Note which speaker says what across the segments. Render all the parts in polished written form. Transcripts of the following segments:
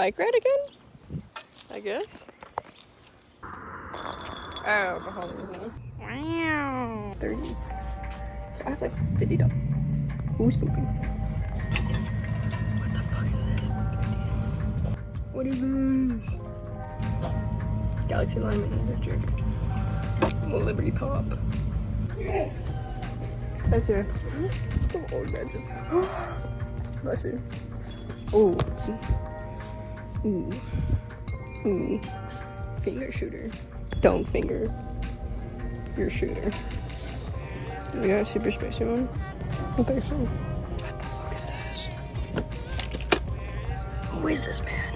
Speaker 1: bike ride again? I guess. Alcoholism. Wow. 30. So I have like $50. Who's pooping? What the fuck is this? What is this? Galaxy Line Electric. Liberty Pop. That's here. Oh, gadget. Bless you. Oh. Ooh. Ooh. Finger shooter. Don't finger your shooter. We got a super spicy one? I think so. What the fuck is this? Who is this man?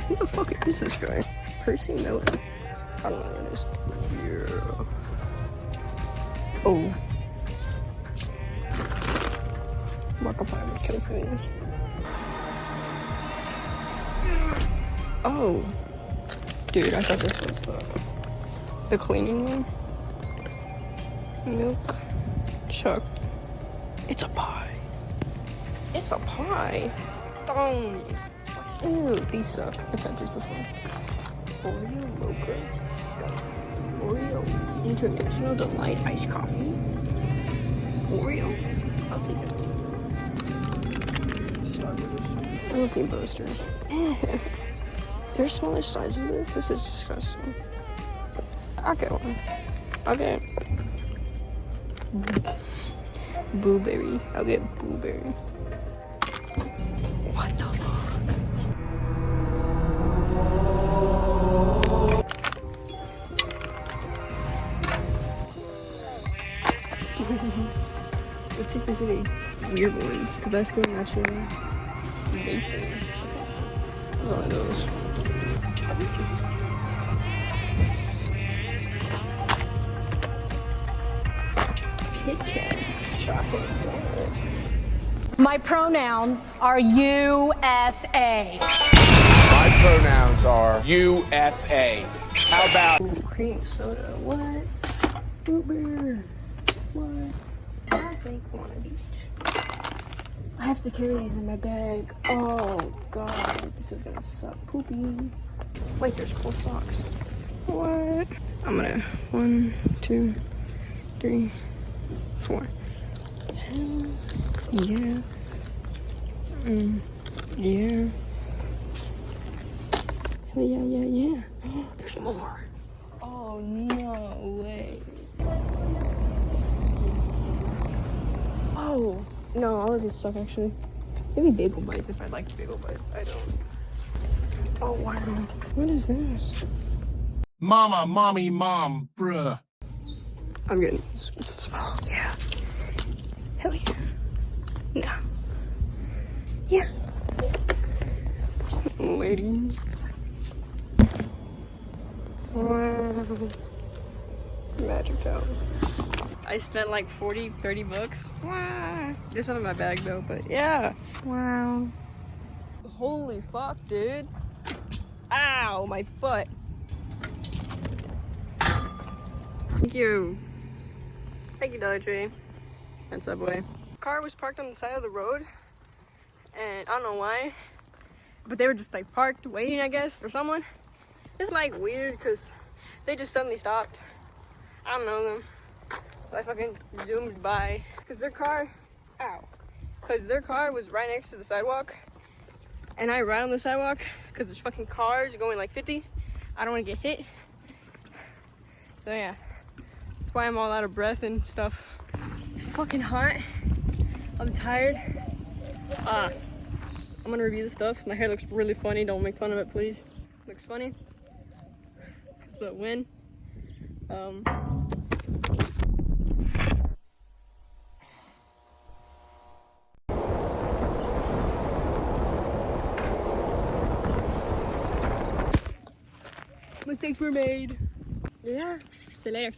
Speaker 1: Who the fuck is this guy? Percy Miller. I don't know who that is. Yeah. Oh. Markiplier kill things. Oh. Dude, I thought this was the cleaning one. Milk. Chuck. It's a pie. It's a pie. Don't. Ew, these suck. I've had these before. Oreo mocha. Oreo International Delight Iced Coffee. Oreo. I'll take it. Starburst. I love the boasters. Is there a smaller size of this? This is disgusting. I'll get one. I'll get blueberry. I'll get blueberry. What the fuck? Let's see if there's any weird ones. Tabasco natural bacon. What's one of those? What is this? Kit Kat chocolate.
Speaker 2: My pronouns are USA.
Speaker 3: My pronouns are USA. How about
Speaker 1: Cream soda? What? Uber? What? I'll take one of each. I have to carry these in my bag. Oh god, this is gonna suck. Poopy. Wait, there's cool socks. What? I'm gonna 1, 2, 3, 4. Hell yeah. Yeah. Hell yeah. There's more. Oh no way. Oh no, all of these suck actually. Maybe bagel bites if I like bagel bites. I don't. Oh wow. What is this?
Speaker 3: Mama, mommy, mom, bruh?
Speaker 1: I'm getting this. Oh yeah. Hell yeah. No. Yeah. Ladies. Wow. Magic towel. I spent like 30 bucks. Wow. There's some in my bag though, but yeah. Wow. Holy fuck, dude. Ow, my foot. Thank you. Thank you, Dollar Tree and Subway. Car was parked on the side of the road, and I don't know why, but they were just like parked waiting, I guess, for someone. It's like weird because they just suddenly stopped. I don't know them. So I fucking zoomed by because their car, because their car was right next to the sidewalk, and I ride on the sidewalk because there's fucking cars going like 50. I don't want to get hit. So yeah, that's why I'm all out of breath and stuff. It's fucking hot. I'm tired. I'm gonna review the stuff. My hair looks really funny. Don't make fun of it, please. Looks funny. It's the wind. Mistakes were made. Yeah. See you later.